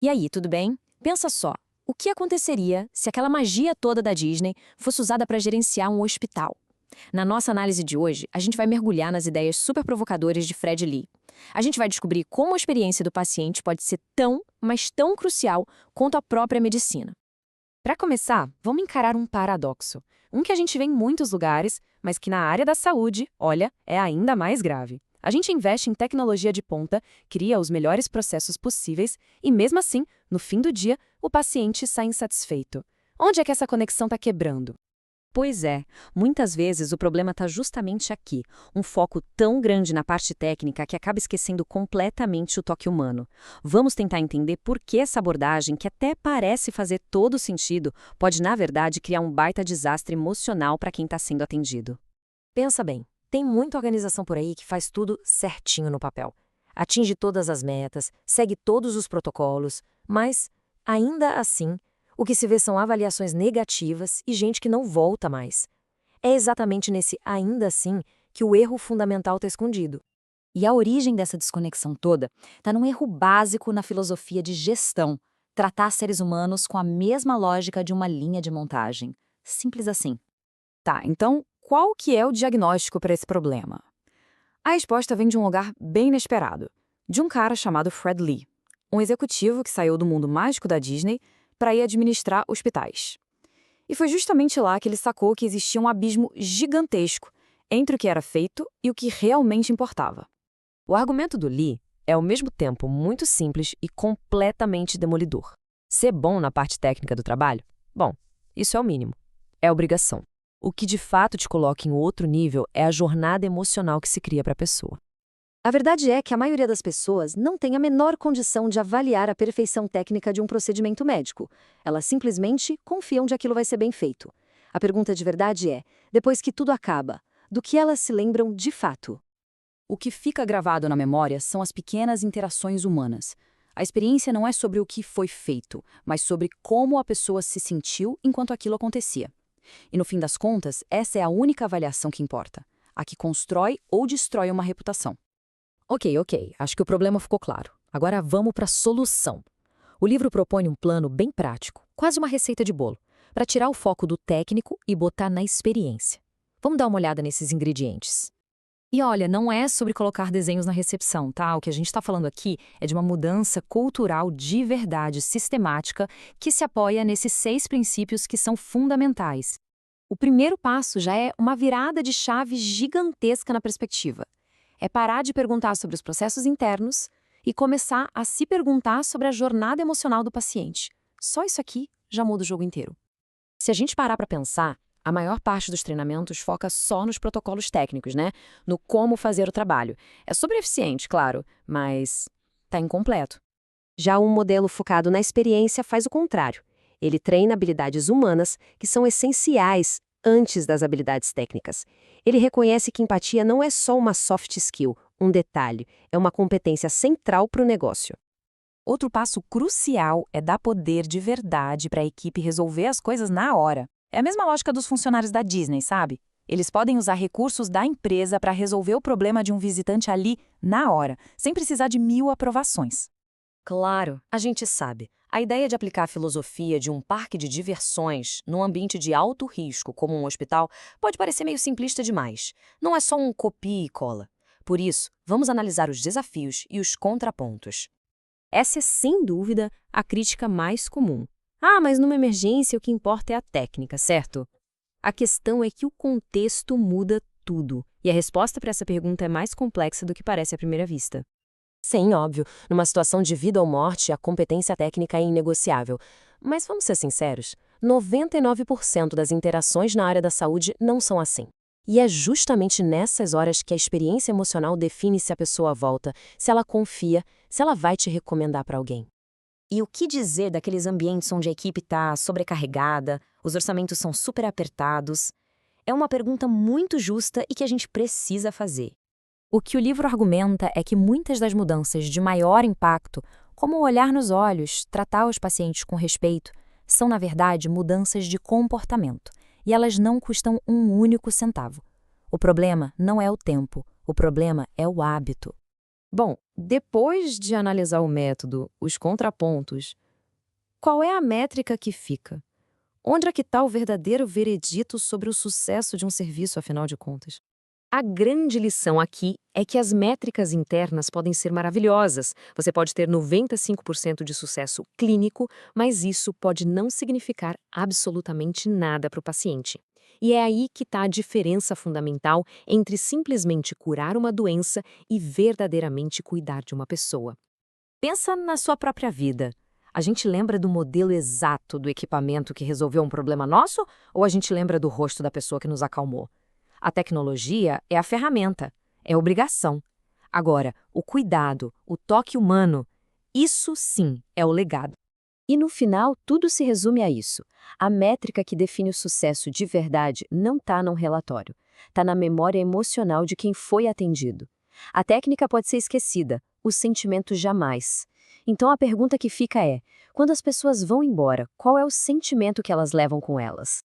E aí, tudo bem? Pensa só, o que aconteceria se aquela magia toda da Disney fosse usada para gerenciar um hospital? Na nossa análise de hoje, a gente vai mergulhar nas ideias super provocadoras de Fred Lee. A gente vai descobrir como a experiência do paciente pode ser tão, mas tão crucial quanto a própria medicina. Para começar, vamos encarar um paradoxo. Um que a gente vê em muitos lugares, mas que na área da saúde, olha, é ainda mais grave. A gente investe em tecnologia de ponta, cria os melhores processos possíveis e, mesmo assim, no fim do dia, o paciente sai insatisfeito. Onde é que essa conexão está quebrando? Pois é, muitas vezes o problema está justamente aqui, um foco tão grande na parte técnica que acaba esquecendo completamente o toque humano. Vamos tentar entender por que essa abordagem, que até parece fazer todo sentido, pode na verdade criar um baita desastre emocional para quem está sendo atendido. Pensa bem, tem muita organização por aí que faz tudo certinho no papel. Atinge todas as metas, segue todos os protocolos, mas, ainda assim, o que se vê são avaliações negativas e gente que não volta mais. É exatamente nesse ainda assim que o erro fundamental está escondido. E a origem dessa desconexão toda está num erro básico na filosofia de gestão: tratar seres humanos com a mesma lógica de uma linha de montagem. Simples assim. Tá, então qual que é o diagnóstico para esse problema? A resposta vem de um lugar bem inesperado, de um cara chamado Fred Lee, um executivo que saiu do mundo mágico da Disney para ir administrar hospitais. E foi justamente lá que ele sacou que existia um abismo gigantesco entre o que era feito e o que realmente importava. O argumento do Lee é ao mesmo tempo muito simples e completamente demolidor. Ser bom na parte técnica do trabalho? Bom, isso é o mínimo. É obrigação. O que de fato te coloca em outro nível é a jornada emocional que se cria para a pessoa. A verdade é que a maioria das pessoas não tem a menor condição de avaliar a perfeição técnica de um procedimento médico. Elas simplesmente confiam de aquilo vai ser bem feito. A pergunta de verdade é, depois que tudo acaba, do que elas se lembram de fato? O que fica gravado na memória são as pequenas interações humanas. A experiência não é sobre o que foi feito, mas sobre como a pessoa se sentiu enquanto aquilo acontecia. E no fim das contas, essa é a única avaliação que importa, a que constrói ou destrói uma reputação. Ok, acho que o problema ficou claro. Agora vamos para a solução. O livro propõe um plano bem prático, quase uma receita de bolo, para tirar o foco do técnico e botar na experiência. Vamos dar uma olhada nesses ingredientes. E olha, não é sobre colocar desenhos na recepção, tá? O que a gente está falando aqui é de uma mudança cultural de verdade, sistemática, que se apoia nesses 6 princípios que são fundamentais. O primeiro passo já é uma virada de chave gigantesca na perspectiva. É parar de perguntar sobre os processos internos e começar a se perguntar sobre a jornada emocional do paciente. Só isso aqui já muda o jogo inteiro. Se a gente parar para pensar, a maior parte dos treinamentos foca só nos protocolos técnicos, né? No como fazer o trabalho. É super eficiente, claro, mas tá incompleto. Já um modelo focado na experiência faz o contrário. Ele treina habilidades humanas que são essenciais antes das habilidades técnicas. Ele reconhece que empatia não é só uma soft skill, um detalhe, é uma competência central para o negócio. Outro passo crucial é dar poder de verdade para a equipe resolver as coisas na hora. É a mesma lógica dos funcionários da Disney, sabe? Eles podem usar recursos da empresa para resolver o problema de um visitante ali na hora, sem precisar de 1000 aprovações. Claro, a gente sabe. A ideia de aplicar a filosofia de um parque de diversões num ambiente de alto risco, como um hospital, pode parecer meio simplista demais. Não é só um copia e cola. Por isso, vamos analisar os desafios e os contrapontos. Essa é, sem dúvida, a crítica mais comum. Ah, mas numa emergência o que importa é a técnica, certo? A questão é que o contexto muda tudo. E a resposta para essa pergunta é mais complexa do que parece à primeira vista. Sim, óbvio. Numa situação de vida ou morte, a competência técnica é inegociável. Mas vamos ser sinceros, 99% das interações na área da saúde não são assim. E é justamente nessas horas que a experiência emocional define se a pessoa volta, se ela confia, se ela vai te recomendar para alguém. E o que dizer daqueles ambientes onde a equipe está sobrecarregada, os orçamentos são super apertados? É uma pergunta muito justa e que a gente precisa fazer. O que o livro argumenta é que muitas das mudanças de maior impacto, como o olhar nos olhos, tratar os pacientes com respeito, são, na verdade, mudanças de comportamento, e elas não custam um único centavo. O problema não é o tempo, o problema é o hábito. Bom, depois de analisar o método, os contrapontos, qual é a métrica que fica? Onde é que está o verdadeiro veredito sobre o sucesso de um serviço, afinal de contas? A grande lição aqui é que as métricas internas podem ser maravilhosas. Você pode ter 95% de sucesso clínico, mas isso pode não significar absolutamente nada para o paciente. E é aí que está a diferença fundamental entre simplesmente curar uma doença e verdadeiramente cuidar de uma pessoa. Pensa na sua própria vida. A gente lembra do modelo exato do equipamento que resolveu um problema nosso ou a gente lembra do rosto da pessoa que nos acalmou? A tecnologia é a ferramenta, é a obrigação. Agora, o cuidado, o toque humano, isso sim é o legado. E no final, tudo se resume a isso. A métrica que define o sucesso de verdade não está num relatório. Está na memória emocional de quem foi atendido. A técnica pode ser esquecida, o sentimento jamais. Então a pergunta que fica é, quando as pessoas vão embora, qual é o sentimento que elas levam com elas?